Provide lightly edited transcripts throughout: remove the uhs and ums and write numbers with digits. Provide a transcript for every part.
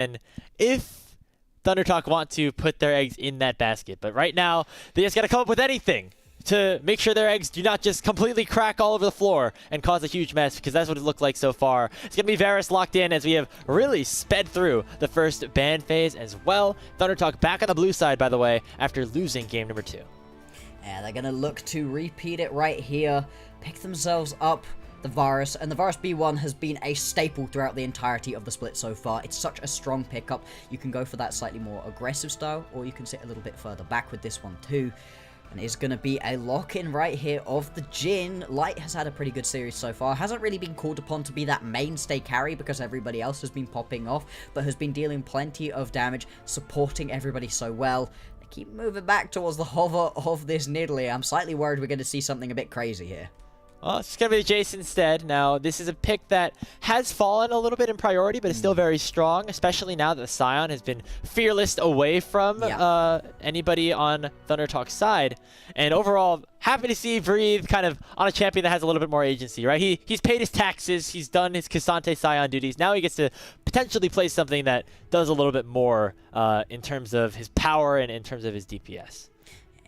and if ThunderTalk want to put their eggs in that basket. But right now, they just got to come up with anything to make sure their eggs do not just completely crack all over the floor and cause a huge mess, because that's what it looked like so far. It's going to be Varus locked in as we have really sped through the first ban phase as well. ThunderTalk back on the blue side, by the way, after losing game number 2. Yeah, they're going to look to repeat it right here, pick themselves up the Varus, and the Varus B1 has been a staple throughout the entirety of the split so far. It's such a strong pickup. You can go for that slightly more aggressive style, or you can sit a little bit further back with this one too. And it's going to be a lock-in right here of the Jhin. Light has had a pretty good series so far. Hasn't really been called upon to be that mainstay carry because everybody else has been popping off, but has been dealing plenty of damage, supporting everybody so well. They keep moving back towards the hover of this Nidalee. I'm slightly worried we're going to see something a bit crazy here. Well, it's going to be Jace instead. Now, this is a pick that has fallen a little bit in priority, but is still very strong, especially now that the Scion has been fearless away from anybody on ThunderTalk's side. And overall, happy to see Breathe kind of on a champion that has a little bit more agency, right? He's paid his taxes, he's done his K'Sante Scion duties. Now he gets to potentially play something that does a little bit more in terms of his power and in terms of his DPS.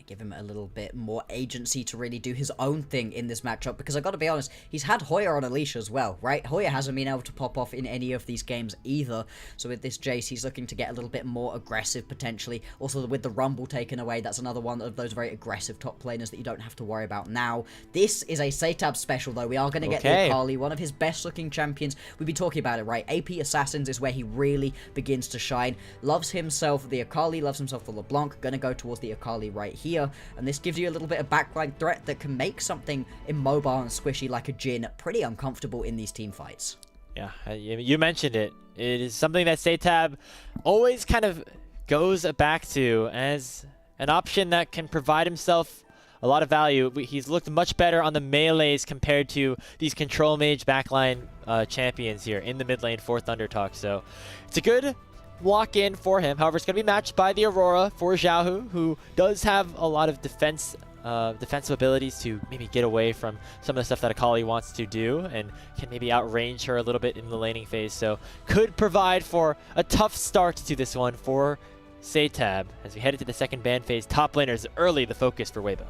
Give him a little bit more agency to really do his own thing in this matchup, because I gotta be honest, he's had Hoya on a leash as well, right? Hoya hasn't been able to pop off in any of these games either, so with this Jace, he's looking to get a little bit more aggressive potentially. Also, with the Rumble taken away, that's another one of those very aggressive top laners that you don't have to worry about now. This is a SeTab special, though. We are going to get the Akali, one of his best looking champions. We've been talking about it, right? AP Assassins is where he really begins to shine. Loves himself the Akali, loves himself the LeBlanc. Gonna go towards the Akali right here. And this gives you a little bit of backline threat that can make something immobile and squishy like a Jhin pretty uncomfortable in these team fights. Yeah, you mentioned it. It is something that SeTab always kind of goes back to as an option that can provide himself a lot of value. He's looked much better on the melees compared to these control mage backline champions here in the mid lane for ThunderTalk. So it's a good walk-in for him. However, it's going to be matched by the Aurora for Xiaohu, who does have a lot of defensive abilities to maybe get away from some of the stuff that Akali wants to do and can maybe outrange her a little bit in the laning phase. So could provide for a tough start to this one for SeTab as we head into the second ban phase. Top laners early the focus for Weibo.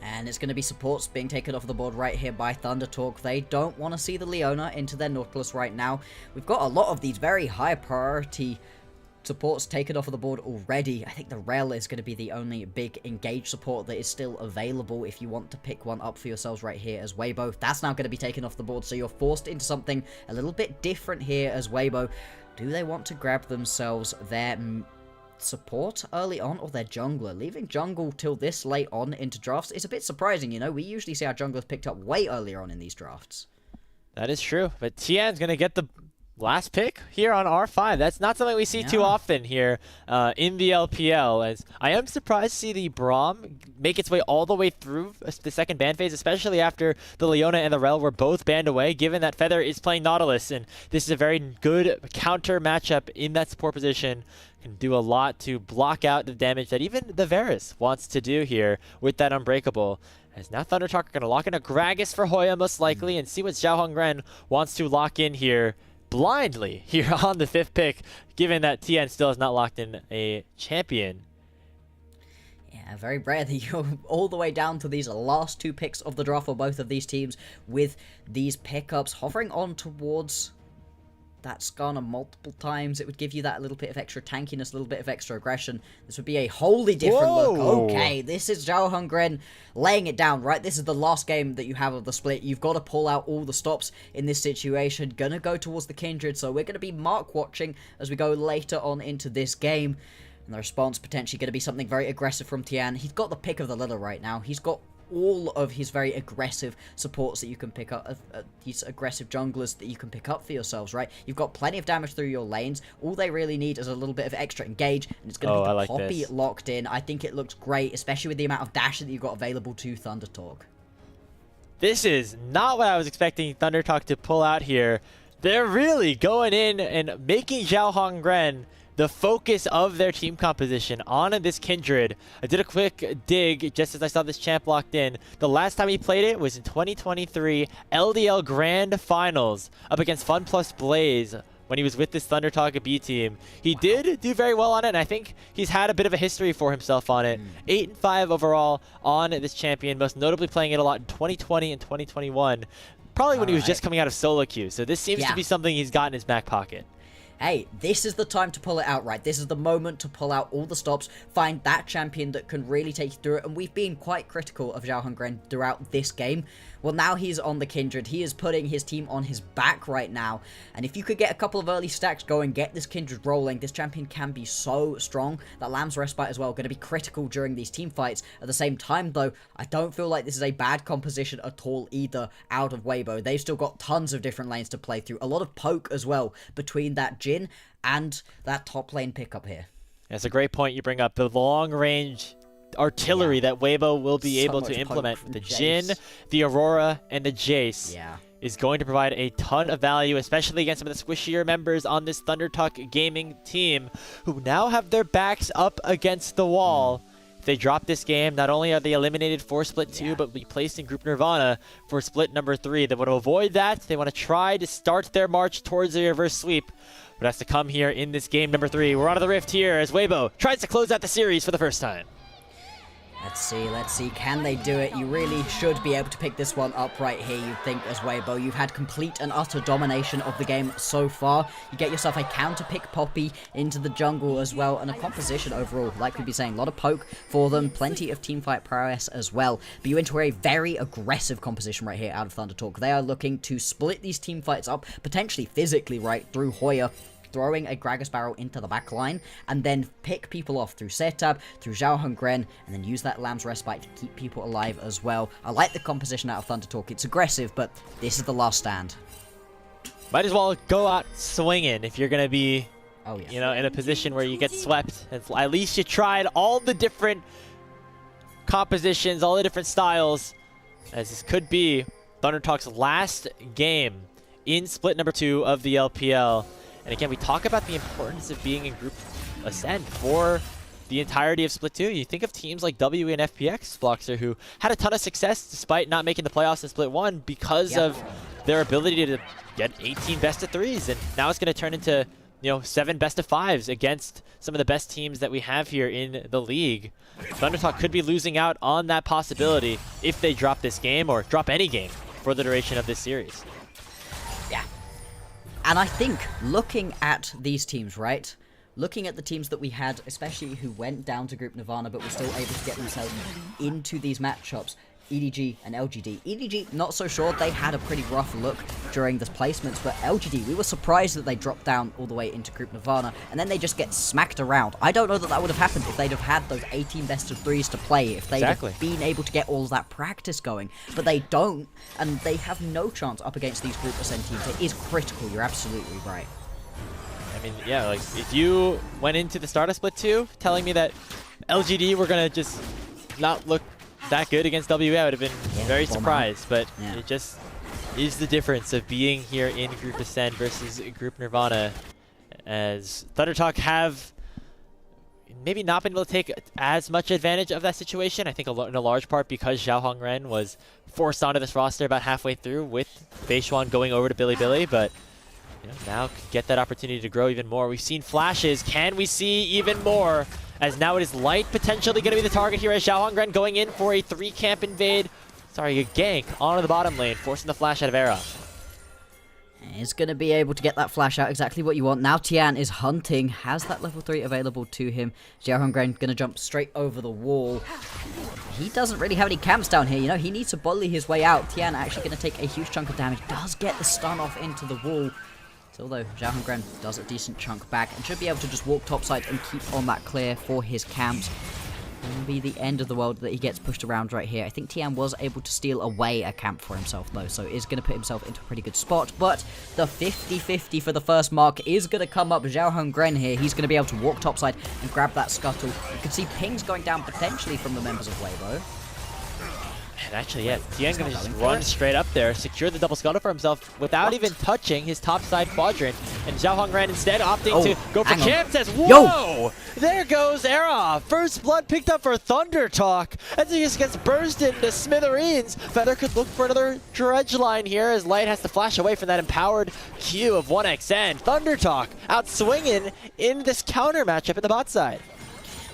And it's going to be supports being taken off the board right here by ThunderTalk. They don't want to see the Leona into their Nautilus right now. We've got a lot of these very high priority supports taken off of the board already. I think the Rel is going to be the only big engage support that is still available if you want to pick one up for yourselves right here as Weibo. That's now going to be taken off the board, so you're forced into something a little bit different here as Weibo. Do they want to grab themselves their support early on, or their jungler? Leaving jungle till this late on into drafts is a bit surprising, you know. We usually see our junglers picked up way earlier on in these drafts. That is true, but Tian's gonna get the last pick here on R5. That's not something we see too often here in the LPL, as I am surprised to see the Braum make its way all the way through the second ban phase, especially after the Leona and the Rel were both banned away, given that Feather is playing Nautilus, and this is a very good counter matchup in that support position. Can do a lot to block out the damage that even the Varus wants to do here with that Unbreakable. As now ThunderTalk are going to lock in a Gragas for Hoya most likely, and see what XiaoHuanGren wants to lock in here blindly here on the 5th pick, given that Tian still has not locked in a champion. Yeah, very rare that you go all the way down to these last 2 picks of the draft for both of these teams with these pickups hovering on towards that Skarner multiple times. It would give you that little bit of extra tankiness, a little bit of extra aggression. This would be a wholly different look. Okay, this is XiaoHuanGren laying it down, right? This is the last game that you have of the split. You've got to pull out all the stops in this situation. Gonna go towards the Kindred, so we're going to be mark watching as we go later on into this game. And the response potentially going to be something very aggressive from Tian. He's got the pick of the litter right now. He's got all of his very aggressive supports that you can pick up, these aggressive junglers that you can pick up for yourselves, right? You've got plenty of damage through your lanes. All they really need is a little bit of extra engage, and it's going to be the Poppy locked in. I think it looks great, especially with the amount of dash that you've got available to ThunderTalk. This is not what I was expecting ThunderTalk to pull out here. They're really going in and making XiaoHuanGren the focus of their team composition on this Kindred. I did a quick dig just as I saw this champ locked in. The last time he played it was in 2023 LDL Grand Finals up against FunPlus Blaze when he was with this ThunderTalk B team. He did do very well on it, and I think he's had a bit of a history for himself on it. 8-5 overall on this champion, most notably playing it a lot in 2020 and 2021, probably when he was just coming out of solo queue. So this seems to be something he's got in his back pocket. Hey, this is the time to pull it out, right? This is the moment to pull out all the stops, find that champion that can really take you through it, and we've been quite critical of XiaoHuanGren throughout this game. Well, now he's on the Kindred. He is putting his team on his back right now, and if you could get a couple of early stacks going, get this Kindred rolling, this champion can be so strong. That Lamb's Respite as well, going to be critical during these team fights. At the same time, though, I don't feel like this is a bad composition at all either out of Weibo. They've still got tons of different lanes to play through, a lot of poke as well between that Jin and that top lane pickup here. That's a great point you bring up. The long-range artillery that Weibo will be able to implement with the Jin, the Aurora, and the Jace is going to provide a ton of value, especially against some of the squishier members on this ThunderTalk Gaming team, who now have their backs up against the wall. If they drop this game, not only are they eliminated for Split 2, but will be placed in Group Nirvana for Split number 3. They want to avoid that. They want to try to start their march towards a reverse sweep, but has to come here in this game number 3. We're onto the Rift here as Weibo tries to close out the series for the first time. Let's see, can they do it? You really should be able to pick this one up right here, you'd think, as Weibo. You've had complete and utter domination of the game so far. You get yourself a counter-pick Poppy into the jungle as well, and a composition overall, like we'd be saying, a lot of poke for them, plenty of teamfight prowess as well. But you enter a very aggressive composition right here out of ThunderTalk. They are looking to split these teamfights up, potentially physically, right, through Hoya, throwing a Gragas barrel into the back line, and then pick people off through SeTab, through XiaoHuanGren, and then use that Lamb's Respite to keep people alive as well. I like the composition out of ThunderTalk. It's aggressive, but this is the last stand. Might as well go out swinging if you're going to be, you know, in a position where you get swept. At least you tried all the different compositions, all the different styles, as this could be ThunderTalk's last game in split number 2 of the LPL. And again, we talk about the importance of being in Group Ascend for the entirety of Split 2. You think of teams like W and FPX, Bloxxer, who had a ton of success despite not making the playoffs in Split 1 because of their ability to get 18 best of 3s. And now it's going to turn into, you know, 7 best of 5s against some of the best teams that we have here in the league. ThunderTalk could be losing out on that possibility if they drop this game or drop any game for the duration of this series. Yeah. And I think, looking at these teams, right? Looking at the teams that we had, especially who went down to Group Nirvana, but were still able to get themselves into these matchups, EDG and LGD. EDG, not so sure. They had a pretty rough look during the placements, but LGD, we were surprised that they dropped down all the way into Group Nirvana, and then they just get smacked around. I don't know that that would have happened if they'd have had those 18 best of 3s to play, if they'd have been able to get all of that practice going. But they don't, and they have no chance up against these Group Ascent teams. It is critical, you're absolutely right. I mean, yeah, like, if you went into the start of Split 2 telling me that LGD were going to just not look that good against WA, I would have been very surprised, but it just is the difference of being here in Group Ascend versus Group Nirvana, as ThunderTalk have maybe not been able to take as much advantage of that situation. I think in a large part because XiaoHuanGren was forced onto this roster about halfway through with Beishuan going over to Bilibili, but you know, now could get that opportunity to grow even more. We've seen flashes. Can we see even more? As now it is Light potentially going to be the target here as XiaoHuanGren going in for a 3-camp invade. Sorry, a gank onto the bottom lane, forcing the flash out of Era. He's going to be able to get that flash out, exactly what you want. Now Tian is hunting, has that level 3 available to him. XiaoHuanGren going to jump straight over the wall. He doesn't really have any camps down here, you know, he needs to bully his way out. Tian actually going to take a huge chunk of damage, does get the stun off into the wall. Although XiaoHuanGren does a decent chunk back and should be able to just walk topside and keep on that clear for his camps. It will be the end of the world that he gets pushed around right here. I think Tian was able to steal away a camp for himself though, so is going to put himself into a pretty good spot. But the 50-50 for the first mark is going to come up. XiaoHuanGren here, he's going to be able to walk topside and grab that scuttle. You can see pings going down potentially from the members of Weibo. And actually, yeah, Tian gonna just run straight up there, secure the double scuttle for himself without even touching his top side quadrant. And XiaoHuanGren instead opting to go for camp says, whoa! There goes Era! First blood picked up for ThunderTalk as he just gets bursted into smithereens. Feather could look for another dredge line here as Light has to flash away from that empowered Q of 1xN. ThunderTalk out swinging in this counter matchup at the bot side.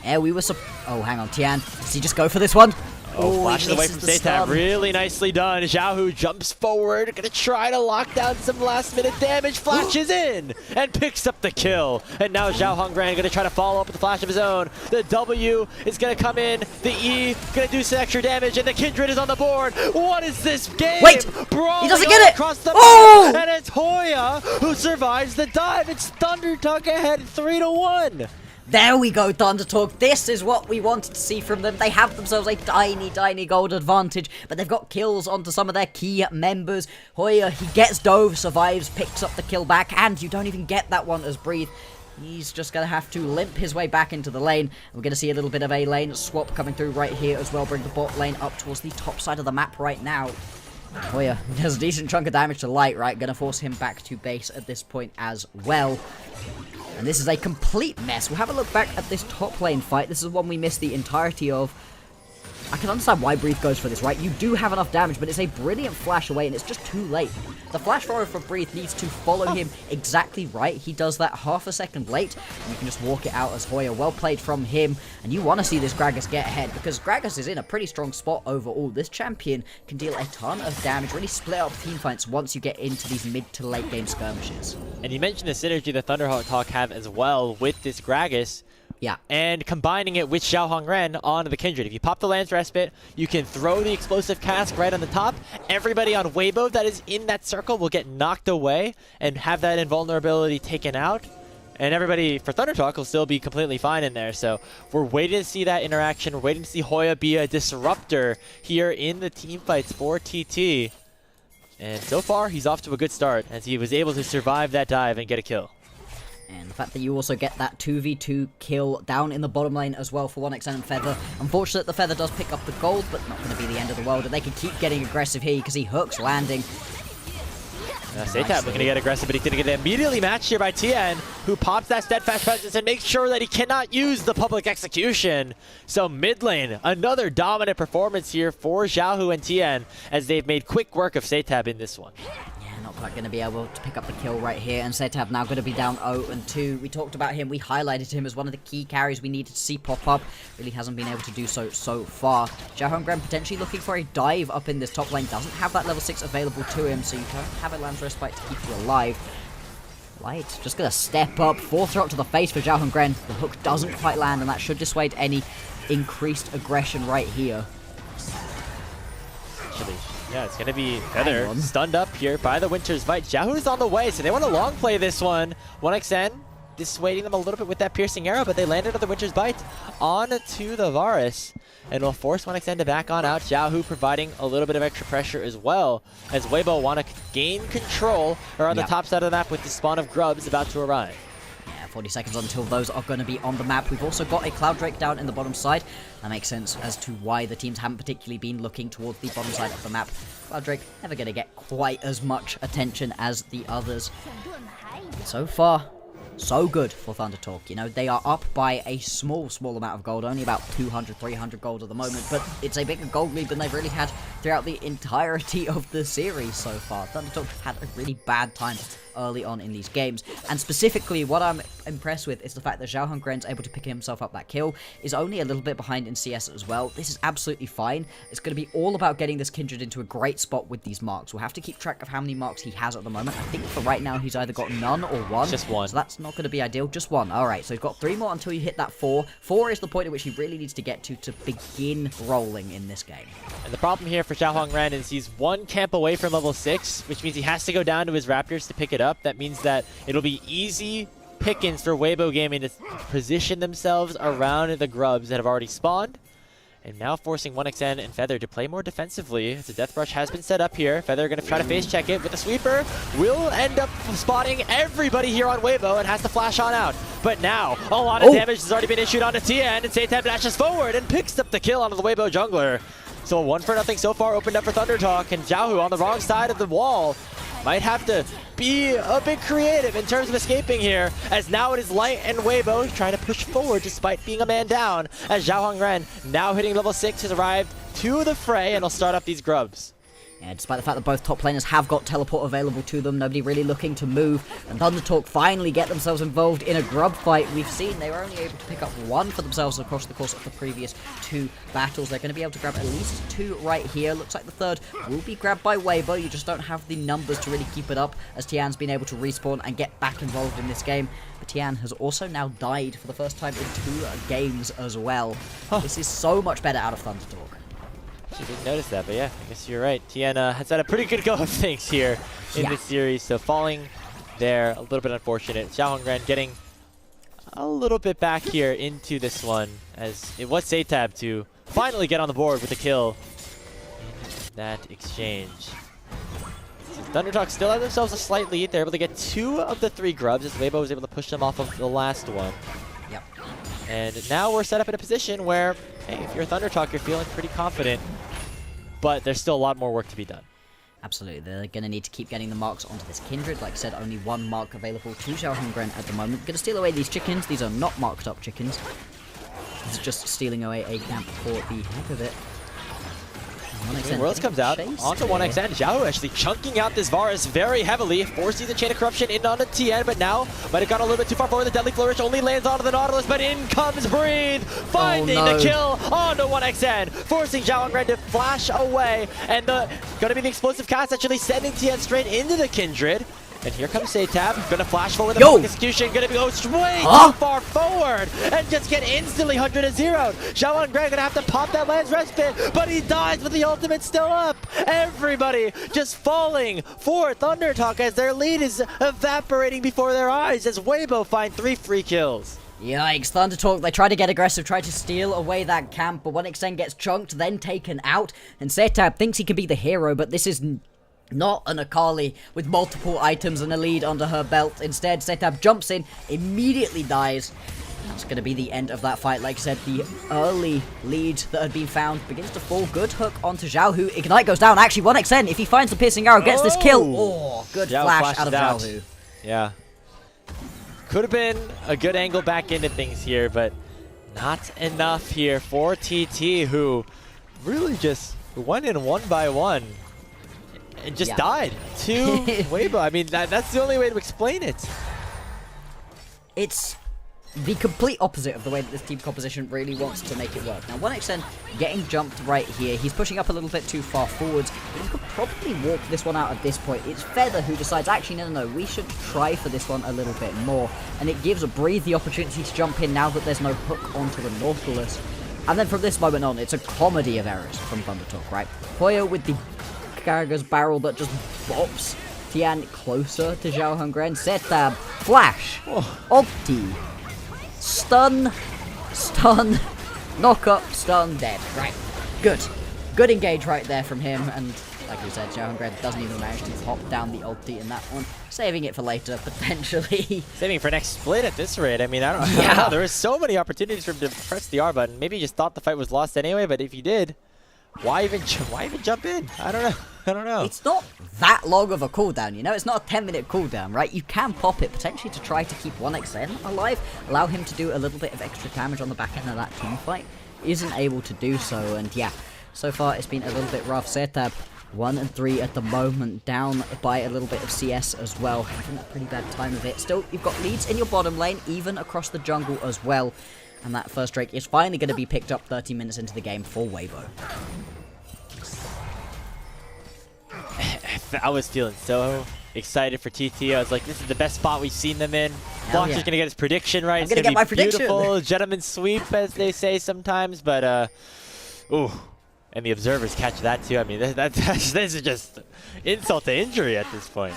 Yeah, we were oh, hang on, Tian. Does he just go for this one? Oh, flashes away from SeTab. Really nicely done. Xiaohu jumps forward, gonna try to lock down some last-minute damage. Flashes in and picks up the kill. And now XiaoHuanGren gonna try to follow up with a flash of his own. The W is gonna come in. The E gonna do some extra damage, and the Kindred is on the board. What is this game? Wait, he doesn't get it. Across the map, and it's Hoya who survives the dive. It's ThunderTalk ahead 3-1. There we go, ThunderTalk. This is what we wanted to see from them. They have themselves a tiny gold advantage, but they've got kills onto some of their key members. Hoya, he gets dove, survives, picks up the kill back, and you don't even get that one as Breathe. He's just going to have to limp his way back into the lane. We're going to see a little bit of a lane swap coming through right here as well. Bring the bot lane up towards the top side of the map right now. Hoya does a decent chunk of damage to Light, right? Going to force him back to base at this point as well. And this is a complete mess. We'll have a look back at this top lane fight. This is one we missed the entirety of. I can understand why Breathe goes for this, right? You do have enough damage, but it's a brilliant flash away, and it's just too late. The flash forward for Breathe needs to follow him exactly right. He does that half a second late, and you can just walk it out as Hoya. Well played from him, and you want to see this Gragas get ahead, because Gragas is in a pretty strong spot overall. This champion can deal a ton of damage, really split up team fights once you get into these mid to late game skirmishes. And you mentioned the synergy that ThunderTalk have as well with this Gragas. Yeah. And combining it with XiaoHuanGren onto the Kindred. If you pop the Lance Respite, you can throw the explosive cask right on the top. Everybody on Weibo that is in that circle will get knocked away and have that invulnerability taken out. And everybody for ThunderTalk will still be completely fine in there. So we're waiting to see that interaction. We're waiting to see Hoya be a disruptor here in the team fights for TT. And so far, he's off to a good start as he was able to survive that dive and get a kill. And the fact that you also get that 2v2 kill down in the bottom lane as well for 1xN and Feather. Unfortunate the Feather does pick up the gold, but not going to be the end of the world. And they can keep getting aggressive here because he hooks landing. SeTab looking to get aggressive, but he's going to get immediately matched here by Tian, who pops that steadfast presence and makes sure that he cannot use the public execution. So mid lane, another dominant performance here for Xiaohu and Tian as they've made quick work of SeTab in this one. Not quite going to be able to pick up the kill right here, and SeTab now going to be down 0-2. We talked about him, we highlighted him as one of the key carries we needed to see pop up. Really hasn't been able to do so far. XiaoHuanGren potentially looking for a dive up in this top lane. Doesn't have that level 6 available to him, so you don't have a Lance Respite to keep you alive. Light just going to step up, 4th throw up to the face for XiaoHuanGren. The hook doesn't quite land, and that should dissuade any increased aggression right here. Actually, yeah, it's going to be Feather stunned up here by the Winter's Bite. Xiaohu's on the way, so they want to long play this one. 1xN dissuading them a little bit with that piercing arrow, but they landed on the Winter's Bite onto the Varus. And will force 1xN to back on out. Xiaohu providing a little bit of extra pressure as well, as Weibo want to gain control or on the top side of the map with the spawn of grubs about to arrive. 40 seconds until those are going to be on the map. We've also got a Cloud Drake down in the bottom side. That makes sense as to why the teams haven't particularly been looking towards the bottom side of the map. Cloud Drake never going to get quite as much attention as the others. So far, so good for ThunderTalk. You know, they are up by a small amount of gold, only about 200, 300 gold at the moment, but it's a bigger gold lead than they've really had throughout the entirety of the series so far. ThunderTalk have had a really bad time early on in these games, and specifically what I'm impressed with is the fact that XiaoHuanGren's able to pick himself up that kill, is only a little bit behind in CS as well. This is absolutely fine. It's going to be all about getting this Kindred into a great spot with these marks. We'll have to keep track of how many marks he has at the moment. I think for right now he's either got none or one. Just one. So that's not going to be ideal. Just one. Alright, so he's got 3 more until you hit that 4. 4 is the point at which he really needs to get to begin rolling in this game. And the problem here for XiaoHuanGren is he's 1 camp away from level 6, which means he has to go down to his Raptors to pick it up. That means that it'll be easy pickings for Weibo Gaming to position themselves around the grubs that have already spawned. And now forcing 1xN and Feather to play more defensively. As the Death Brush has been set up here. Feather going to try to face check it with the sweeper. Will end up spotting everybody here on Weibo and has to flash on out. But now, a lot of damage has already been issued onto Tian, and SeTab dashes forward and picks up the kill onto the Weibo jungler. So a 1-for-0 so far opened up for ThunderTalk, and Xiaohu on the wrong side of the wall might have to be a bit creative in terms of escaping here, as now it is Light and Weibo trying to push forward despite being a man down, as XiaoHuanGren, now hitting level 6, has arrived to the fray and will start up these grubs. Yeah, despite the fact that both top laners have got teleport available to them, nobody really looking to move, and ThunderTalk finally get themselves involved in a grub fight. We've seen they were only able to pick up one for themselves across the course of the previous 2 battles. They're going to be able to grab at least 2 right here. Looks like the third will be grabbed by Weibo. You just don't have the numbers to really keep it up, as Tian's been able to respawn and get back involved in this game. But Tian has also now died for the first time in 2 games as well. This is so much better out of ThunderTalk. She didn't notice that, but yeah, I guess you're right. Tian has had a pretty good go of things here in this series, so falling there, a little bit unfortunate. XiaoHuanGren getting a little bit back here into this one, as it was SeTab to finally get on the board with a kill in that exchange. So ThunderTalk still have themselves a slight lead. They're able to get 2 of the 3 grubs, as Weibo was able to push them off of the last one. Yep. And now we're set up in a position where, hey, if you're ThunderTalk, you're feeling pretty confident, but there's still a lot more work to be done. Absolutely, they're going to need to keep getting the marks onto this Kindred. Like I said, only 1 mark available to XiaoHuanGren at the moment. Going to steal away these chickens. These are not marked up chickens. This is just stealing away a camp for the heck of it. Worlds comes out onto 1xN. Xiaohu actually chunking out this Varus very heavily, forcing the Chain of Corruption in onto Tian, but now might have gone a little bit too far forward. The Deadly Flourish only lands onto the Nautilus, but in comes Breathe, finding the kill onto 1xN, forcing XiaoHuanGren to flash away, and gonna be the explosive cast actually sending Tian straight into the Kindred. And here comes SeTab, gonna flash forward the execution, gonna go way too far forward, and just get instantly 100-0'd. XiaoHuanGren gonna have to pop that Lance Respite, but he dies with the ultimate still up. Everybody just falling for ThunderTalk as their lead is evaporating before their eyes, as Weibo find 3 free kills. Yikes, ThunderTalk, they try to get aggressive, try to steal away that camp, but 1xN gets chunked, then taken out, and SeTab thinks he can be the hero, but this is not an Akali with multiple items and a lead under her belt. Instead, SeTab jumps in, immediately dies. That's going to be the end of that fight. Like I said, the early lead that had been found begins to fall. Good hook onto Xiaohu. Ignite goes down. Actually, 1xN, if he finds the piercing arrow, gets this kill. Oh, good flash out of Xiaohu. Yeah. Could have been a good angle back into things here, but not enough here for TT, who really just went in 1 by 1. And just died to Weibo. I mean, that's the only way to explain it. It's the complete opposite of the way that this team composition really wants to make it work. Now, 1xN getting jumped right here. He's pushing up a little bit too far forwards, but he could probably walk this one out at this point. It's Feather who decides, actually, no, we should try for this one a little bit more. And it gives Breathe the opportunity to jump in now that there's no hook onto the Nautilus. And then from this moment on, it's a comedy of errors from ThunderTalk, right? Hoya with the Garager's barrel that just bops Tian closer to XiaoHuanGren. SeTab, flash, ulti, stun, knock up, stun, dead. Right, good engage right there from him, and like we said, XiaoHuanGren doesn't even manage to pop down the ulti in that one, saving it for later, potentially. Saving for next split at this rate. I mean, I don't know. There were so many opportunities for him to press the R button. Maybe he just thought the fight was lost anyway, but if he did, why even jump in? I don't know. It's not that long of a cooldown, you know? It's not a 10-minute cooldown, right? You can pop it potentially to try to keep 1xN alive, allow him to do a little bit of extra damage on the back end of that team fight. Isn't able to do so, and yeah, so far it's been a little bit rough. SeTab 1 and 3 at the moment, down by a little bit of CS as well, having a pretty bad time of it. Still, you've got leads in your bottom lane, even across the jungle as well. And that first Drake is finally going to be picked up 30 minutes into the game for Weibo. I was feeling so excited for TT. I was like, this is the best spot we've seen them in. Bloxxer's going to get his prediction right. I'm going to get my prediction. Beautiful gentleman's sweep, as they say sometimes. But, ooh. And the observers catch that too. I mean, this is just insult to injury at this point.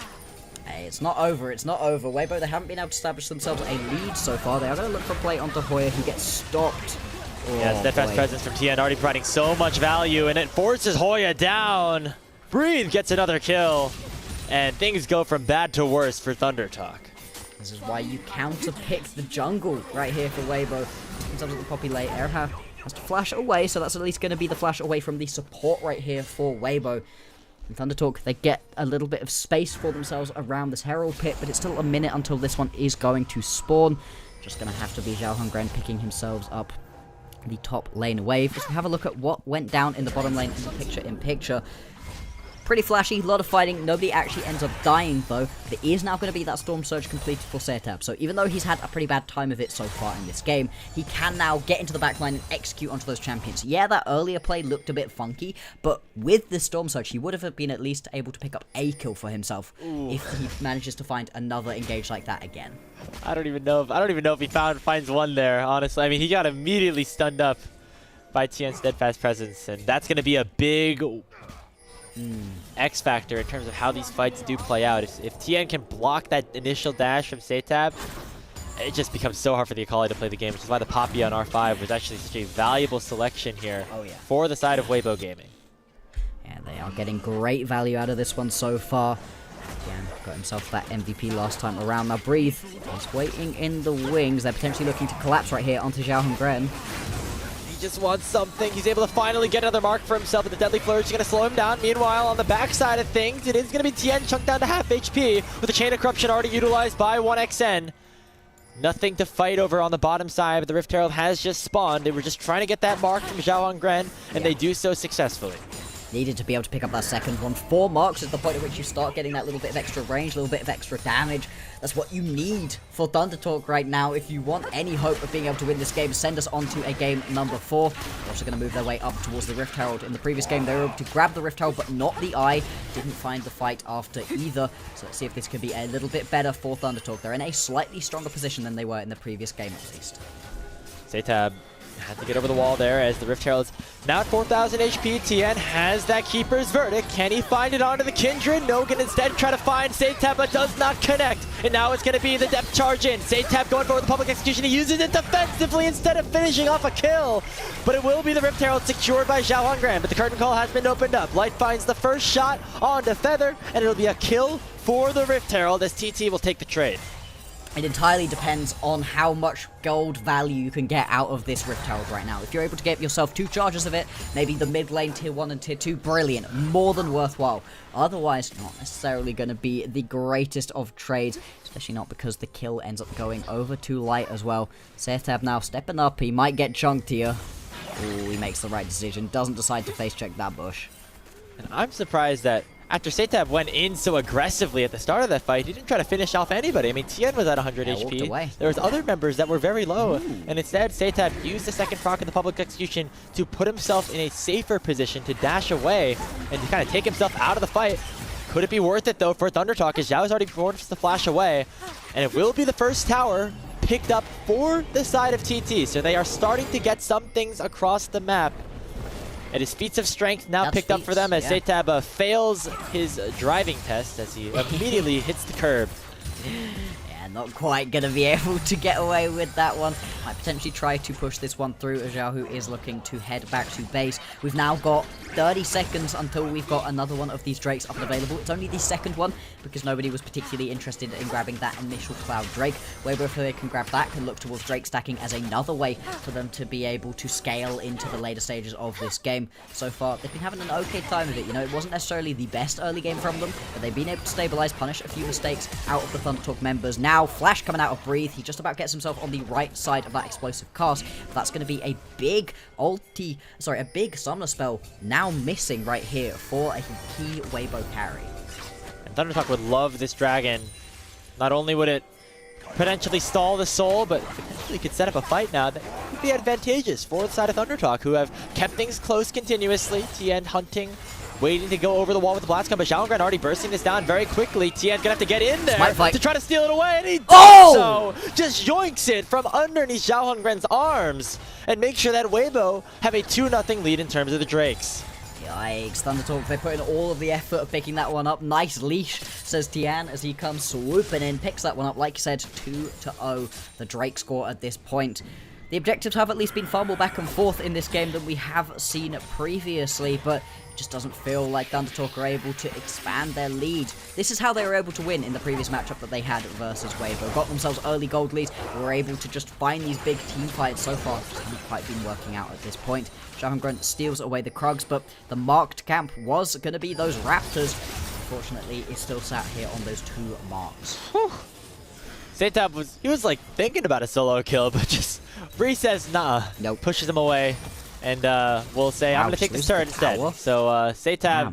Hey, it's not over, it's not over. Weibo, they haven't been able to establish themselves a lead so far. They are going to look for a play onto Hoya, who gets stopped. Yeah, steadfast presence from Tian, already providing so much value, and it forces Hoya down. Breathe gets another kill, and things go from bad to worse for ThunderTalk. This is why you counter-pick the jungle right here for Weibo. In terms of the poppy late, Erha Has to flash away, so that's at least going to be the flash away from the support right here for Weibo. And ThunderTalk, they get a little bit of space for themselves around this Herald pit, but it's still a minute until this one is going to spawn. Just going to have to be XiaoHuanGren picking himself up the top lane wave. Just have a look at what went down in the bottom lane in the picture-in-picture. Pretty flashy, a lot of fighting. Nobody actually ends up dying, though. There is now going to be that Storm Surge completed for SeTab. So even though he's had a pretty bad time of it so far in this game, he can now get into the backline and execute onto those champions. Yeah, that earlier play looked a bit funky, but with the Storm Surge, he would have been at least able to pick up a kill for himself if he manages to find another engage like that again. I don't even know if he finds one there, honestly. I mean, he got immediately stunned up by Tian's steadfast presence, and that's going to be a big X factor in terms of how these fights do play out. If Tian can block that initial dash from SeTab, it just becomes so hard for the Akali to play the game, which is why the Poppy on R5 was actually such a valuable selection here for the side of Weibo Gaming. Yeah, they are getting great value out of this one so far. Again, got himself that MVP last time around. Now Breathe is waiting in the wings. They're potentially looking to collapse right here onto XiaoHuanGren. He just wants something. He's able to finally get another mark for himself, but the Deadly Flourish is going to slow him down. Meanwhile, on the backside of things, it is going to be Tian chunked down to half HP with the Chain of Corruption already utilized by 1xN. Nothing to fight over on the bottom side, but the Rift Herald has just spawned. They were just trying to get that mark from XiaoHuanGren, and they do so successfully. Needed to be able to pick up that second one. 4 marks is the point at which you start getting that little bit of extra range, a little bit of extra damage. That's what you need for ThunderTalk right now. If you want any hope of being able to win this game, send us on to a game number 4. They're also going to move their way up towards the Rift Herald. In the previous game, they were able to grab the Rift Herald, but not the Eye. Didn't find the fight after either. So let's see if this could be a little bit better for ThunderTalk. They're in a slightly stronger position than they were in the previous game, at least. SeTab had to get over the wall there as the Rift Herald's now at 4,000 HP. Tian has that Keeper's Verdict. Can he find it onto the Kindred? No, can instead try to find SeTab, but does not connect. And now it's going to be the depth charge in. SeTab going for the public execution. He uses it defensively instead of finishing off a kill. But it will be the Rift Herald secured by XiaoHuanGren. But the curtain call has been opened up. Light finds the first shot onto Feather, and it'll be a kill for the Rift Herald as TT will take the trade. It entirely depends on how much gold value you can get out of this Rift Herald right now. If you're able to get yourself 2 charges of it, maybe the mid lane tier 1 and tier 2, brilliant, more than worthwhile. Otherwise, not necessarily going to be the greatest of trades, especially not because the kill ends up going over to Light as well. SeTab now stepping up, he might get chunked here. Ooh, he makes the right decision, doesn't decide to face check that bush. And I'm surprised that after SeTab went in so aggressively at the start of that fight, he didn't try to finish off anybody. I mean, Tian was at 100 HP. There was other members that were very low. And instead, SeTab used the second proc in the public execution to put himself in a safer position to dash away and to kind of take himself out of the fight. Could it be worth it, though, for ThunderTalk, as Xiao's already forced to flash away. And it will be the first tower picked up for the side of TT. So they are starting to get some things across the map. It is Feats of Strength now picked up for them as SeTab fails his driving test as he immediately hits the curb. Yeah, not quite going to be able to get away with that one. Might potentially try to push this one through as Xiaohu is looking to head back to base. We've now got 30 seconds until we've got another one of these Drakes up and available. It's only the second one because nobody was particularly interested in grabbing that initial Cloud Drake. Weibo, if they can grab that, can look towards Drake stacking as another way for them to be able to scale into the later stages of this game. So far, they've been having an okay time of it. You know, it wasn't necessarily the best early game from them, but they've been able to stabilize, punish a few mistakes out of the ThunderTalk members. Now, Flash coming out of Breathe. He just about gets himself on the right side of that explosive cast. That's going to be a big a big summoner spell now missing right here for a key Weibo carry. And ThunderTalk would love this dragon. Not only would it potentially stall the soul, but potentially could set up a fight now that could be advantageous for the side of ThunderTalk, who have kept things close continuously. Tian hunting, waiting to go over the wall with the blast gun, but XiaoHuanGren already bursting this down very quickly. Tian's gonna have to get in there to try to steal it away, and he does so! Just yoinks it from underneath XiaoHuanGren's arms, and make sure that Weibo have a 2-0 lead in terms of the Drakes. Yikes, ThunderTalk, they're putting all of the effort of picking that one up. Nice leash, says Tian as he comes swooping in, picks that one up. Like you said, 2-0, the Drake score at this point. The objectives have at least been far more back and forth in this game than we have seen previously, but it just doesn't feel like ThunderTalk are able to expand their lead. This is how they were able to win in the previous matchup that they had versus Weibo. Got themselves early gold leads, were able to just find these big team fights. So far, just haven't quite been working out at this point. XiaoHuanGren steals away the Krugs, but the marked camp was going to be those Raptors. Unfortunately, it's still sat here on those 2 marks. Whew. SeTab was like thinking about a solo kill, but just Bree says nah. Nope. Pushes him away, and we'll say I'm gonna take this turret instead. So SeTab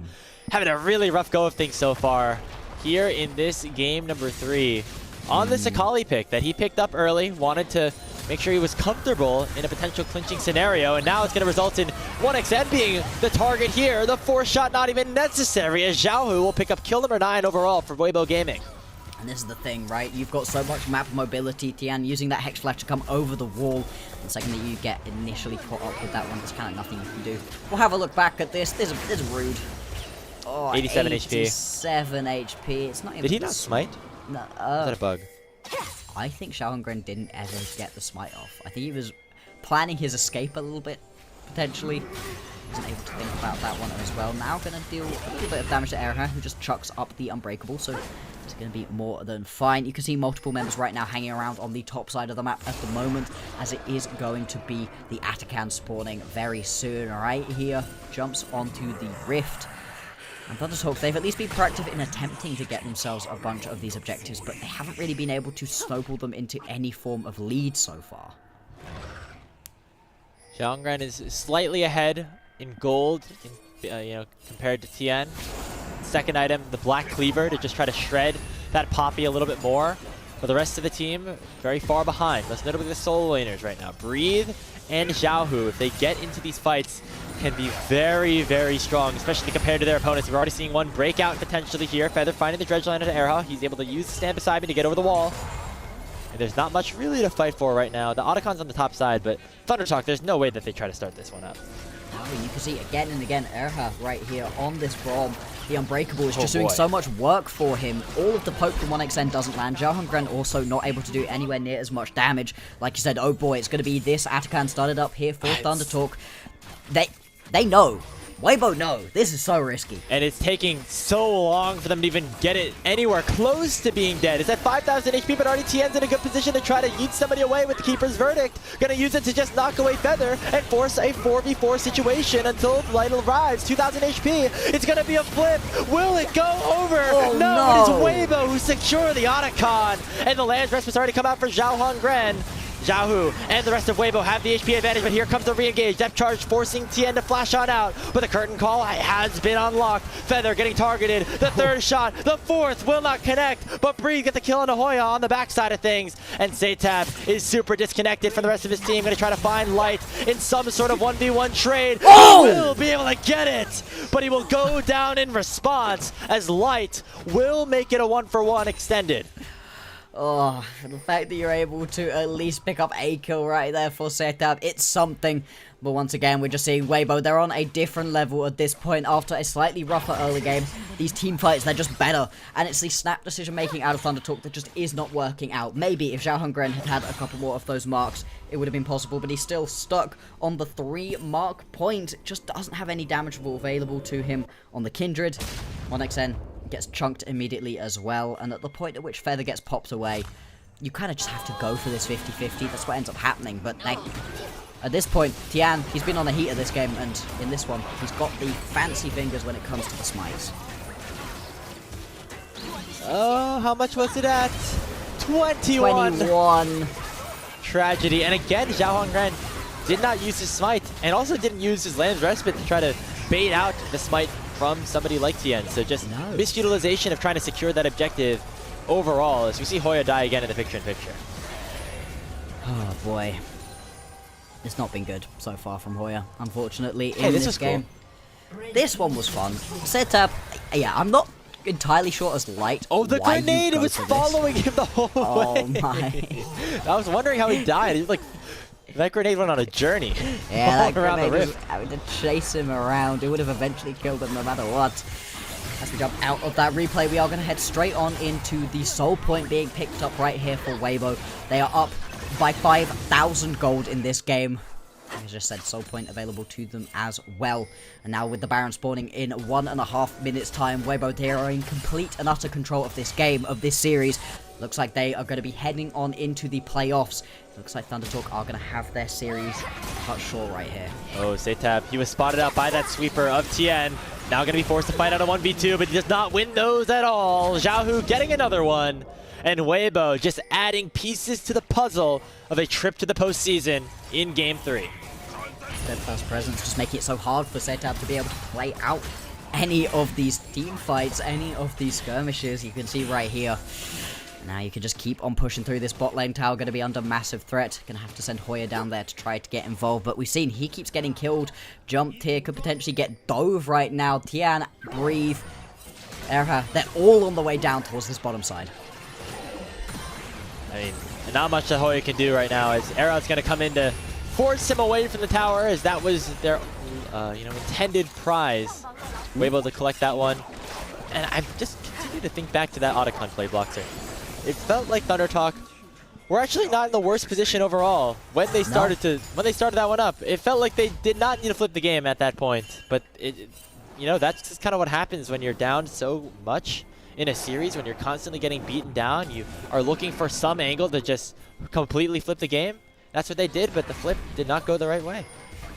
having a really rough go of things so far here in this game number 3 on this Akali pick that he picked up early. Wanted to make sure he was comfortable in a potential clinching scenario, and now it's going to result in 1xN being the target here. The 4th shot not even necessary, as Xiaohu will pick up kill number 9 overall for Weibo Gaming. And this is the thing, right? You've got so much map mobility, Tian, using that Hex Flash to come over the wall. The second that you get initially caught up with that one, there's kind of nothing you can do. We'll have a look back at this. This is rude. Oh, 87 HP. 87 HP. It's not even... Did he not smite? No, Is that a bug? I think XiaoHuanGren didn't ever get the smite off. I think he was planning his escape a little bit, potentially. Wasn't able to think about that one as well. Now going to deal a little bit of damage to Erha, who just chucks up the Unbreakable, so it's going to be more than fine. You can see multiple members right now hanging around on the top side of the map at the moment, as it is going to be the Atakan spawning very soon. Right here, jumps onto the Rift. And ThunderTalk, they've at least been proactive in attempting to get themselves a bunch of these objectives, but they haven't really been able to snowball them into any form of lead so far. XiaoHuanGren is slightly ahead in gold, compared to Tian. Second item, the Black Cleaver, to just try to shred that Poppy a little bit more. For the rest of the team, very far behind. Most notably the solo laners right now. Breathe and Xiaohu, if they get into these fights, can be very, very strong, especially compared to their opponents. We're already seeing one breakout potentially here. Feather finding the dredge line into Erha. He's able to use the stand beside me to get over the wall. And there's not much really to fight for right now. The Otacon's on the top side, but ThunderTalk, there's no way that they try to start this one up. You can see again and again Erha right here on this Braum. The Unbreakable is just doing so much work for him. All of the poke from 1xN doesn't land. XiaoHuanGren also not able to do anywhere near as much damage. Like you said, oh boy, it's going to be this Atakan started up here for ThunderTalk. They know. Weibo know. This is so risky. And it's taking so long for them to even get it anywhere close to being dead. It's at 5,000 HP, but already Tian's in a good position to try to yeet somebody away with the Keeper's Verdict. Gonna use it to just knock away Feather and force a 4v4 situation until Light arrives. 2,000 HP. It's gonna be a flip. Will it go over? Oh, no, it is Weibo who secure the Otacon. And the Land's Rest has already come out for XiaoHuanGren. Xiaohu and the rest of Weibo have the HP advantage, but here comes the re-engage. Depth charge forcing Tian to flash on out, but the curtain call has been unlocked. Feather getting targeted. The 3rd shot, the 4th will not connect, but Breathe get the kill on Hoya on the backside of things. And SeTab is super disconnected from the rest of his team. Going to try to find Light in some sort of 1v1 trade. Oh! He will be able to get it, but he will go down in response as Light will make it a 1-for-1 extended. Oh, the fact that you're able to at least pick up a kill right there for SeTab, it's something. But once again, we're just seeing Weibo, they're on a different level at this point after a slightly rougher early game. These team fights, they're just better. And it's the snap decision-making out of ThunderTalk that just is not working out. Maybe if XiaoHuanGren had had a couple more of those marks, it would have been possible, but he's still stuck on the 3-mark point. Just doesn't have any damageable available to him on the Kindred. 1xN gets chunked immediately as well, and at the point at which Feather gets popped away, you kind of just have to go for this 50-50. That's what ends up happening, but at this point, Tian, he's been on the heat of this game, and in this one, he's got the fancy fingers when it comes to the smites. Oh, how much was it at? 21! Tragedy, and again, XiaoHuanGren did not use his smite, and also didn't use his Lamb's Respite to try to bait out the smite from somebody like Tian. So just misutilization of trying to secure that objective overall, as we see Hoya die again in the picture-in-picture. Oh boy. It's not been good so far from Hoya, unfortunately, in this game. Cool. This one was fun. SeTab, yeah, I'm not entirely sure as Light. Oh, the grenade! It was following him the whole way! Oh my. I was wondering how he died. He was like, that grenade went on a journey. Yeah, that grenade was having to chase him around. It would have eventually killed him no matter what. As we jump out of that replay, we are going to head straight on into the soul point being picked up right here for Weibo. They are up by 5,000 gold in this game. Like I just said, soul point available to them as well. And now with the Baron spawning in 1.5 minutes time, Weibo, they are in complete and utter control of this game, of this series. Looks like they are going to be heading on into the playoffs. Looks like ThunderTalk are going to have their series cut short right here. Oh, SeTab, he was spotted out by that sweeper of Tian. Now going to be forced to fight out a 1v2, but he does not win those at all. Xiaohu getting another one. And Weibo just adding pieces to the puzzle of a trip to the postseason in Game 3. Steadfast presence just making it so hard for SeTab to be able to play out any of these team fights, any of these skirmishes. You can see right here. Now you can just keep on pushing through. This bot lane tower going to be under massive threat. Going to have to send Hoya down there to try to get involved. But we've seen he keeps getting killed. Jumped here. Could potentially get dove right now. Tian, breathe. Erha, they're all on the way down towards this bottom side. I mean, not much that Hoya can do right now as Era's going to come in to force him away from the tower as that was their intended prize. We're able to collect that one. And I just continue to think back to that Otacon play, Bloxxer. It felt like ThunderTalk were actually not in the worst position overall when they started that one up. It felt like they did not need to flip the game at that point, but that's just kind of what happens when you're down so much in a series. When you're constantly getting beaten down, you are looking for some angle to just completely flip the game. That's what they did, but the flip did not go the right way.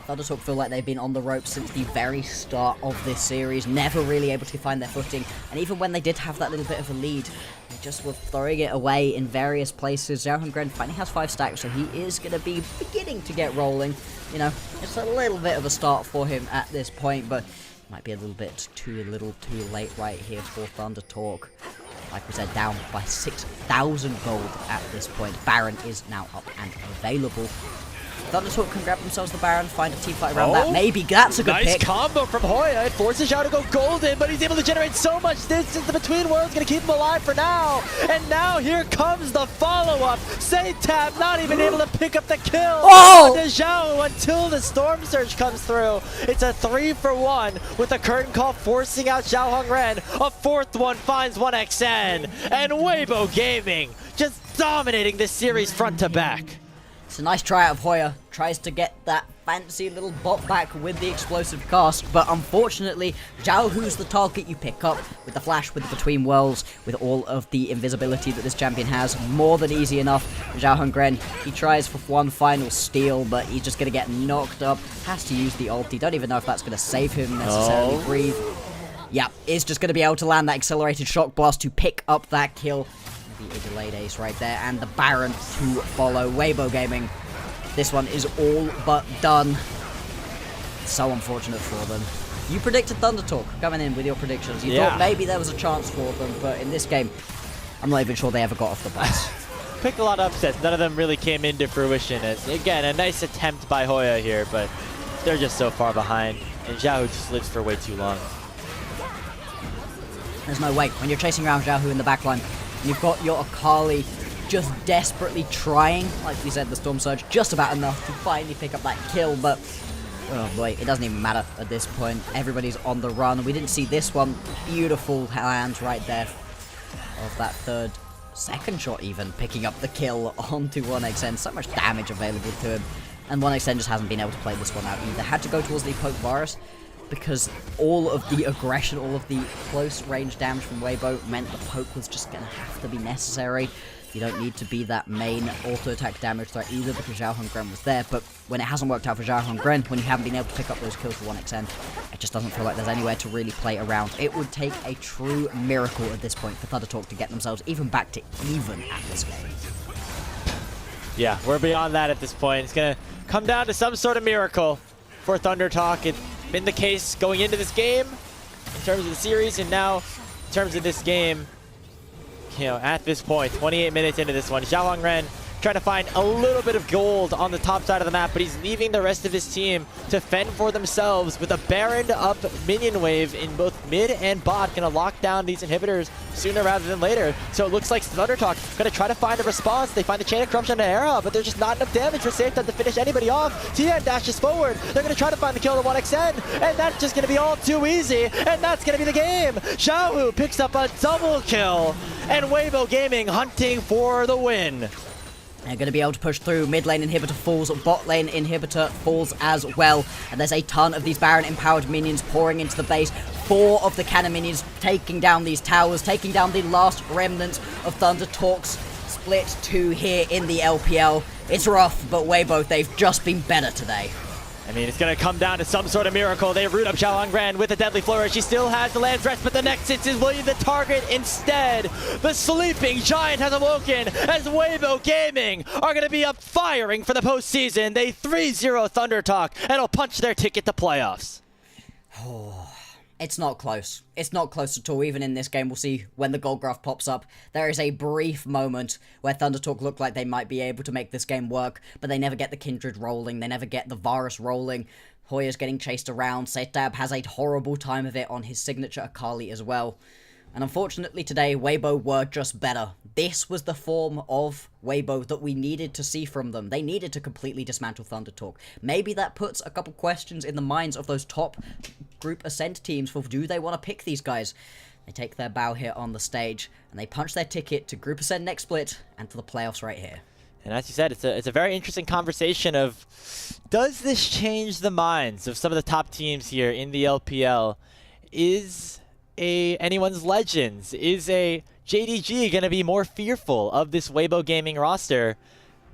ThunderTalk feel like they've been on the ropes since the very start of this series, never really able to find their footing, and even when they did have that little bit of a lead, they just were throwing it away in various places. XiaoHuanGren finally has 5 stacks, so he is going to be beginning to get rolling. You know, it's a little bit of a start for him at this point, but might be a little too late right here for ThunderTalk. Like we said, down by 6,000 gold at this point. Baron is now up and available. ThunderTalk can grab themselves the Baron, find a team fight around that. Maybe that's a good pick. Nice combo from Hoya. It forces Xiao to go golden, but he's able to generate so much distance. The Between Worlds going to keep him alive for now. And now here comes the follow-up. SeTab not even able to pick up the kill on Xiao until the Storm Surge comes through. It's a 3-for-1 with the curtain call forcing out XiaoHuanGren. A 4th one finds 1xN. And Weibo Gaming just dominating this series front to back. It's a nice try out of Hoya. Tries to get that fancy little bot back with the explosive cast, but unfortunately, Xiaohu's the target you pick up with the flash, with the Between Worlds, with all of the invisibility that this champion has. More than easy enough. XiaoHuanGren, he tries for one final steal, but he's just going to get knocked up. Has to use the ulti. Don't even know if that's going to save him necessarily. Breathe. Yeah, is just going to be able to land that accelerated shock blast to pick up that kill. A delayed ace right there, and the Baron to follow. Weibo Gaming, this one is all but done. So unfortunate for them. You predicted ThunderTalk coming in with your predictions. You thought maybe there was a chance for them, but in this game, I'm not even sure they ever got off the bus. Picked a lot of upsets. None of them really came into fruition. It's, again, a nice attempt by Hoya here, but they're just so far behind, and Xiaohu just lives for way too long. There's no way. When you're chasing around Xiaohu in the backline, you've got your Akali just desperately trying, like we said, the Storm Surge, just about enough to finally pick up that kill, but oh boy, it doesn't even matter at this point. Everybody's on the run. We didn't see this one. Beautiful hands right there of that second shot even, picking up the kill onto 1xN. So much damage available to him, and 1xN just hasn't been able to play this one out either. Had to go towards the poke virus, because all of the aggression, all of the close range damage from Weibo meant the poke was just going to have to be necessary. You don't need to be that main auto-attack damage threat either, because XiaoHuanGren was there, but when it hasn't worked out for XiaoHuanGren, when you haven't been able to pick up those kills for 1xN, it just doesn't feel like there's anywhere to really play around. It would take a true miracle at this point for ThunderTalk to get themselves even back to even at this game. Yeah, we're beyond that at this point. It's going to come down to some sort of miracle for ThunderTalk. It's been the case going into this game in terms of the series, and now in terms of this game, at this point, 28 minutes into this one, XiaoHuanGren trying to find a little bit of gold on the top side of the map, but he's leaving the rest of his team to fend for themselves with a Baron up minion wave in both mid and bot. Gonna lock down these inhibitors sooner rather than later. So it looks like ThunderTalk gonna try to find a response. They find the Chain of Corruption and Era, but there's just not enough damage for SeTab to finish anybody off. Tian dashes forward. They're gonna try to find the kill to 1xN, and that's just gonna be all too easy, and that's gonna be the game. Xiaohu picks up a double kill, and Weibo Gaming hunting for the win. They're going to be able to push through. Mid lane inhibitor falls, bot lane inhibitor falls as well. And there's a ton of these Baron empowered minions pouring into the base. 4 of the cannon minions taking down these towers, taking down the last remnants of ThunderTalk's split 2 here in the LPL. It's rough, but Weibo, they've just been better today. I mean, it's going to come down to some sort of miracle. They root up XiaoHuanGren with a deadly flourish. He still has the Land's Rest, but the Nexus is William the target instead. The sleeping giant has awoken as Weibo Gaming are going to be up firing for the postseason. They 3-0 ThunderTalk and will punch their ticket to playoffs. It's not close. It's not close at all. Even in this game, we'll see when the gold graph pops up. There is a brief moment where ThunderTalk look like they might be able to make this game work, but they never get the Kindred rolling. They never get the Varus rolling. Hoya's getting chased around. SeTab has a horrible time of it on his signature Akali as well. And unfortunately today, Weibo were just better. This was the form of Weibo that we needed to see from them. They needed to completely dismantle ThunderTalk. Maybe that puts a couple questions in the minds of those top group Ascent teams for do they want to pick these guys. They take their bow here on the stage, and they punch their ticket to Group Ascent next split and to the playoffs right here. And as you said, it's a very interesting conversation of, does this change the minds of some of the top teams here in the LPL? Is anyone's Legends, is a JDG going to be more fearful of this Weibo Gaming roster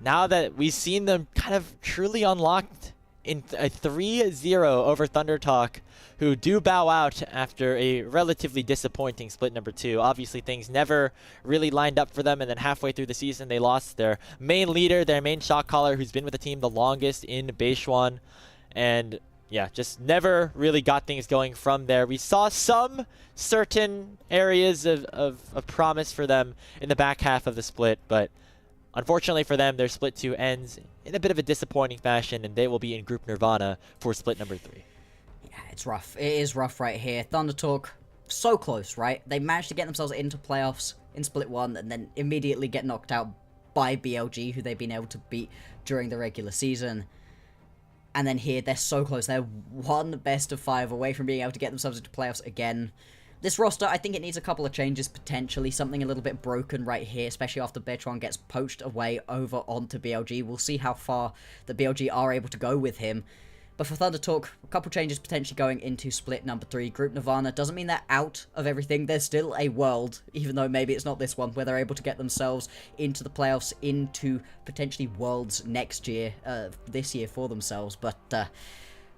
now that we've seen them kind of truly unlocked in a 3-0 over ThunderTalk, who do bow out after a relatively disappointing split number 2. Obviously, things never really lined up for them, and then halfway through the season, they lost their main leader, their main shot caller, who's been with the team the longest in Beishuan, and yeah, just never really got things going from there. We saw some certain areas of promise for them in the back half of the split, but unfortunately for them, their split 2 ends in a bit of a disappointing fashion, and they will be in Group Nirvana for split number 3. Yeah, it's rough. It is rough right here. ThunderTalk, so close, right? They managed to get themselves into playoffs in split 1 and then immediately get knocked out by BLG, who they've been able to beat during the regular season. And then here, they're so close. They're one best of 5 away from being able to get themselves into playoffs again. This roster, I think it needs a couple of changes, potentially. Something a little bit broken right here, especially after Bertrand gets poached away over onto BLG. We'll see how far the BLG are able to go with him. But for ThunderTalk, a couple changes potentially going into split number 3. Group Nirvana doesn't mean they're out of everything. There's still a world, even though maybe it's not this one, where they're able to get themselves into the playoffs, into potentially Worlds next year, this year for themselves. But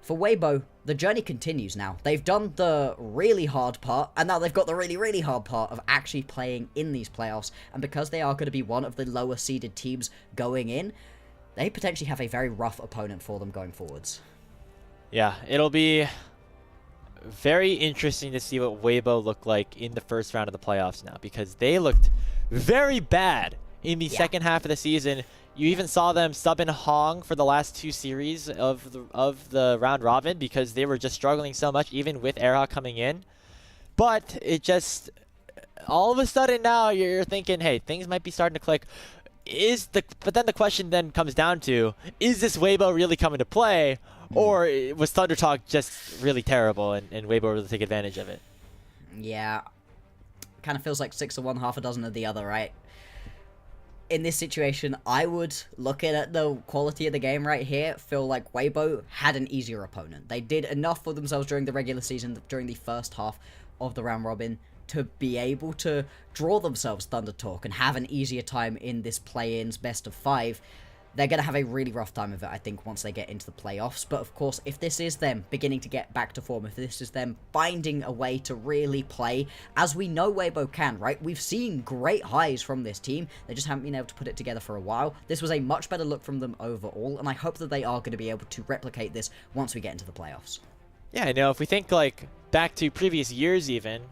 for Weibo, the journey continues now. They've done the really hard part, and now they've got the really, really hard part of actually playing in these playoffs. And because they are going to be one of the lower seeded teams going in, they potentially have a very rough opponent for them going forwards. Yeah, it'll be very interesting to see what Weibo look like in the first round of the playoffs now, because they looked very bad in the second half of the season. You even saw them sub in Hong for the last 2 series of the round robin because they were just struggling so much, even with Era coming in. But it just, all of a sudden now you're thinking, hey, things might be starting to click. But then the question then comes down to, is this Weibo really coming to play? Or was ThunderTalk just really terrible and Weibo able to take advantage of it? Yeah. Kind of feels like 6 of one, half a dozen of the other, right? In this situation, I would, looking at the quality of the game right here, feel like Weibo had an easier opponent. They did enough for themselves during the regular season, during the first half of the round robin, to be able to draw themselves ThunderTalk and have an easier time in this play-in's best of 5. They're going to have a really rough time of it, I think, once they get into the playoffs. But of course, if this is them beginning to get back to form, if this is them finding a way to really play, as we know Weibo can, right? We've seen great highs from this team. They just haven't been able to put it together for a while. This was a much better look from them overall, and I hope that they are going to be able to replicate this once we get into the playoffs. Yeah, if we think like back to previous years, even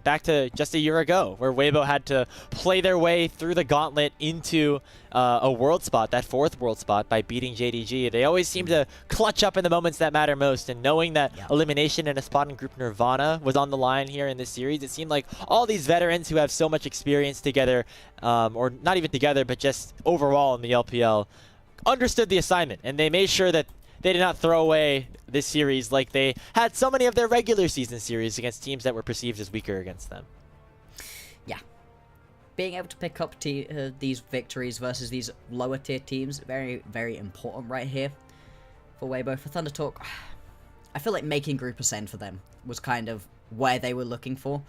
back to just a year ago, where Weibo had to play their way through the gauntlet into a world spot, that 4th world spot, by beating JDG. They always seem to clutch up in the moments that matter most, and knowing that elimination in a spot in Group Nirvana was on the line here in this series, it seemed like all these veterans who have so much experience together, or not even together, but just overall in the LPL, understood the assignment, and they made sure that they did not throw away this series like they had so many of their regular season series against teams that were perceived as weaker against them. Yeah. Being able to pick up these victories versus these lower tier teams, very, very important right here for Weibo. For ThunderTalk, I feel like making Group Ascend for them was kind of where they were looking for.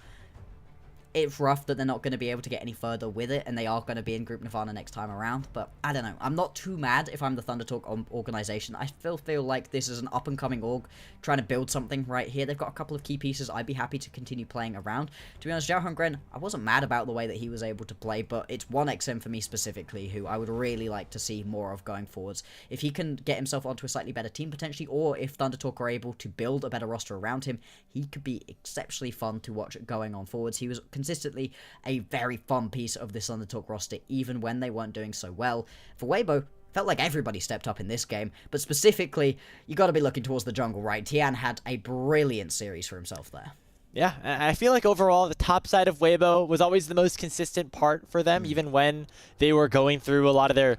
It's rough that they're not going to be able to get any further with it, and they are going to be in Group Nirvana next time around, but I don't know. I'm not too mad if I'm the ThunderTalk organization. I still feel like this is an up-and-coming org trying to build something right here. They've got a couple of key pieces I'd be happy to continue playing around. To be honest, XiaoHuanGren, I wasn't mad about the way that he was able to play, but it's one XM for me specifically who I would really like to see more of going forwards. If he can get himself onto a slightly better team potentially, or if ThunderTalk are able to build a better roster around him, he could be exceptionally fun to watch going on forwards. He was consistently a very fun piece of this ThunderTalk roster, even when they weren't doing so well. For Weibo, felt like everybody stepped up in this game, but specifically, you got to be looking towards the jungle, right? Tian had a brilliant series for himself there. Yeah, I feel like overall the top side of Weibo was always the most consistent part for them, even when they were going through a lot of their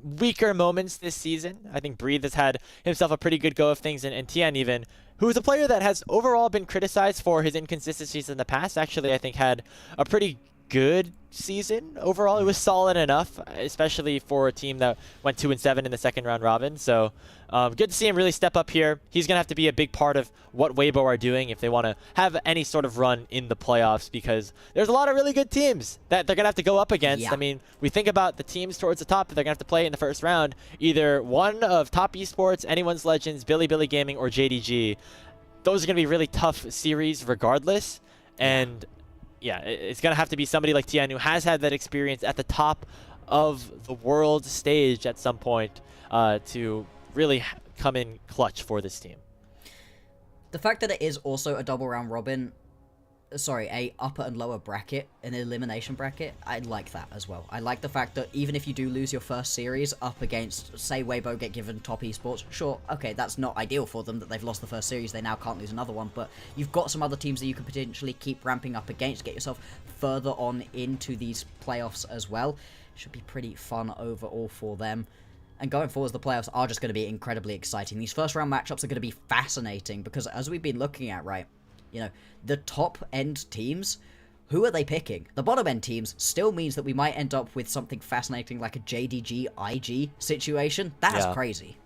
weaker moments this season. I think Breathe has had himself a pretty good go of things, and Tian even, who is a player that has overall been criticized for his inconsistencies in the past, actually I think had a pretty good season overall. It was solid enough, especially for a team that went 2-7 in the second round robin. So good to see him really step up here. He's going to have to be a big part of what Weibo are doing if they want to have any sort of run in the playoffs, because there's a lot of really good teams that they're going to have to go up against. Yeah. I mean, we think about the teams towards the top that they're going to have to play in the first round, either one of Top Esports, Anyone's Legends, Billy Gaming, or JDG. Those are going to be really tough series regardless, and yeah, it's going to have to be somebody like Tian, who has had that experience at the top of the world stage at some point to really come in clutch for this team. The fact that it is also a double round robin, sorry, a upper and lower bracket, an elimination bracket, I like that as well. I like the fact that even if you do lose your first series up against, say, Weibo get given Top Esports, sure, okay, that's not ideal for them that they've lost the first series, they now can't lose another one, but you've got some other teams that you could potentially keep ramping up against, get yourself further on into these playoffs as well. Should be pretty fun overall for them. And going forward, the playoffs are just going to be incredibly exciting. These first round matchups are going to be fascinating because, as we've been looking at, right, you know, the top-end teams, who are they picking? The bottom-end teams still means that we might end up with something fascinating like a JDG IG situation. That's crazy.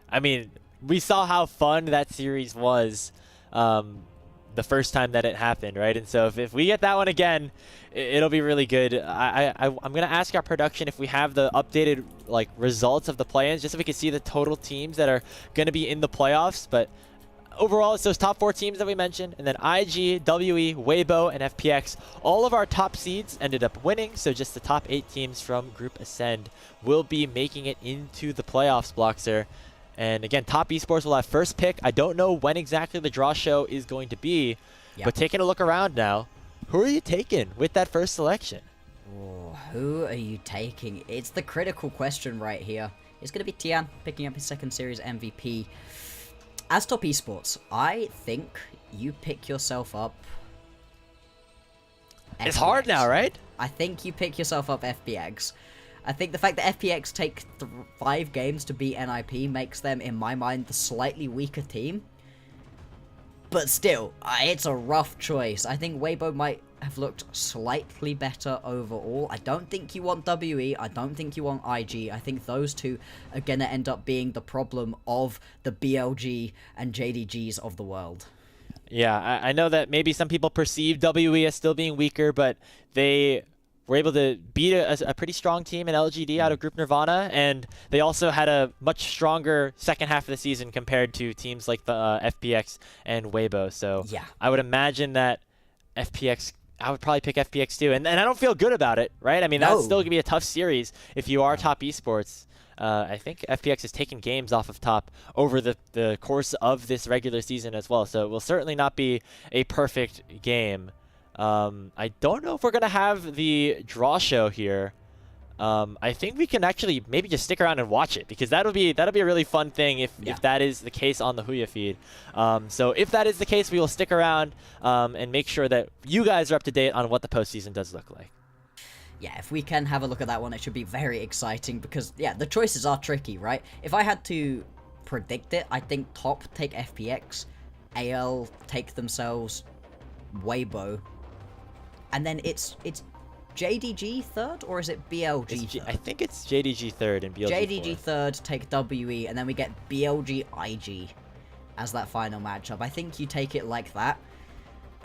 I mean, we saw how fun that series was the first time that it happened, right? And so if we get that one again, it'll be really good. I'm going to ask our production if we have the updated like results of the play-ins, just so we can see the total teams that are going to be in the playoffs. But overall, it's those top 4 teams that we mentioned, and then IG, WE, Weibo, and FPX. All of our top seeds ended up winning, so just the top 8 teams from Group Ascend will be making it into the playoffs, Bloxxer. And again, Top Esports will have first pick. I don't know when exactly the draw show is going to be, but taking a look around now, who are you taking with that first selection? Oh, who are you taking? It's the critical question right here. It's going to be Tian picking up his second series MVP. As Top Esports, I think you pick yourself up FPX. It's hard now, right? I think you pick yourself up FPX. I think the fact that FPX take 5 games to beat NIP makes them, in my mind, the slightly weaker team. But still, it's a rough choice. I think Weibo might have looked slightly better overall. I don't think you want WE. I don't think you want IG. I think those two are going to end up being the problem of the BLG and JDGs of the world. Yeah, I know that maybe some people perceive WE as still being weaker, but they were able to beat a pretty strong team in LGD out of Group Nirvana, and they also had a much stronger second half of the season compared to teams like the FPX and Weibo. So yeah, I would imagine that FPX, I would probably pick FPX too, and I don't feel good about it, right? I mean, that's still gonna be a tough series if you are Top Esports. I think FPX has taken games off of top over the course of this regular season as well. So it will certainly not be a perfect game. I don't know if we're going to have the draw show here. I think we can actually maybe just stick around and watch it, because that'll be a really fun thing if that is the case on the Hoya feed. So if that is the case, we will stick around and make sure that you guys are up to date on what the postseason does look like. Yeah, if we can have a look at that one, it should be very exciting because, yeah, the choices are tricky, right? If I had to predict it, I think top take FPX, AL take themselves Weibo, and then it's JDG third, or is it BLG third? I think it's JDG third and BLG JDG third, take WE, and then we get BLG IG as that final matchup. I think you take it like that.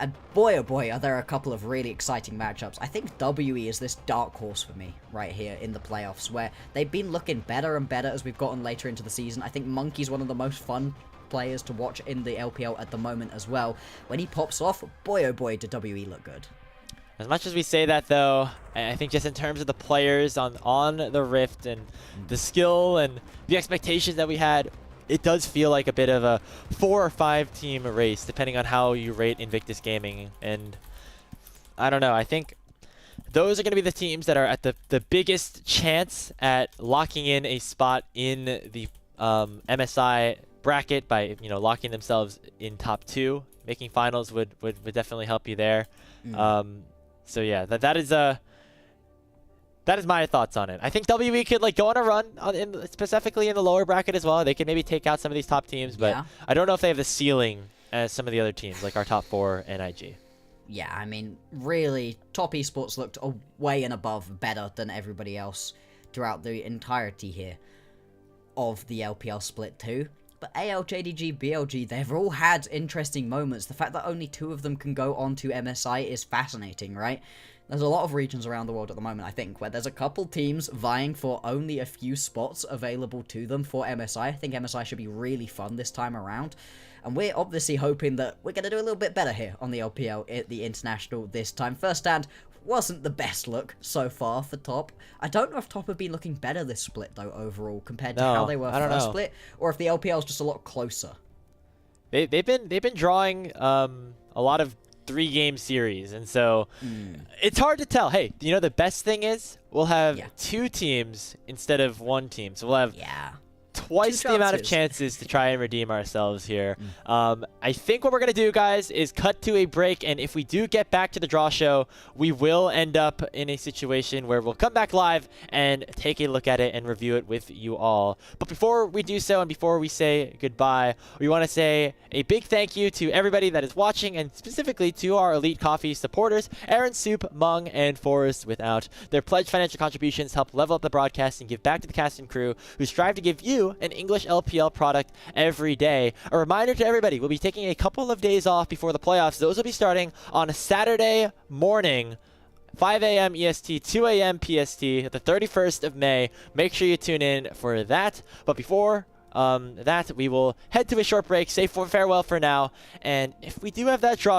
And boy, oh boy, are there a couple of really exciting matchups. I think WE is this dark horse for me right here in the playoffs, where they've been looking better and better as we've gotten later into the season. I think Monkey's one of the most fun players to watch in the LPL at the moment as well. When he pops off, boy, oh boy, did WE look good. As much as we say that, though, I think just in terms of the players on the Rift and the skill and the expectations that we had, it does feel like a bit of a 4 or 5 team race, depending on how you rate Invictus Gaming. And I don't know, I think those are going to be the teams that are at the biggest chance at locking in a spot in the MSI bracket by, you know, locking themselves in top 2. Making finals would definitely help you there. So yeah, that is my thoughts on it. I think WE could like go on a run specifically in the lower bracket as well. They could maybe take out some of these top teams, but I don't know if they have the ceiling as some of the other teams, like our top 4 and IG. Yeah, I mean, really, top esports looked way and above better than everybody else throughout the entirety here of the LPL split too. But AL, JDG, BLG, they've all had interesting moments. The fact that only 2 of them can go on to MSI is fascinating, right? There's a lot of regions around the world at the moment, I think, where there's a couple teams vying for only a few spots available to them for MSI. I think MSI should be really fun this time around. And we're obviously hoping that we're going to do a little bit better here on the LPL at the International this time. First stand wasn't the best look so far for top. I don't know if top have been looking better this split, though, overall, compared to how they were first split, or if the LPL is just a lot closer. They've been drawing a lot of 3-game series, and so it's hard to tell. Hey, you know, the best thing is we'll have 2 teams instead of 1 team, so we'll have twice the amount of chances to try and redeem ourselves here. I think what we're going to do, guys, is cut to a break, and if we do get back to the draw show, we will end up in a situation where we'll come back live and take a look at it and review it with you all. But before we do so and before we say goodbye, we want to say a big thank you to everybody that is watching, and specifically to our Elite Coffee supporters, Aaron, Soup, Mung, and Forrest. Without their pledged financial contributions, help level up the broadcast and give back to the cast and crew who strive to give you an English LPL product every day. A reminder to everybody, we'll be taking a couple of days off before the playoffs. Those will be starting on a Saturday morning, 5 a.m. EST, 2 a.m. PST, the 31st of May. Make sure you tune in for that. But before that, we will head to a short break, say farewell for now, and if we do have that draw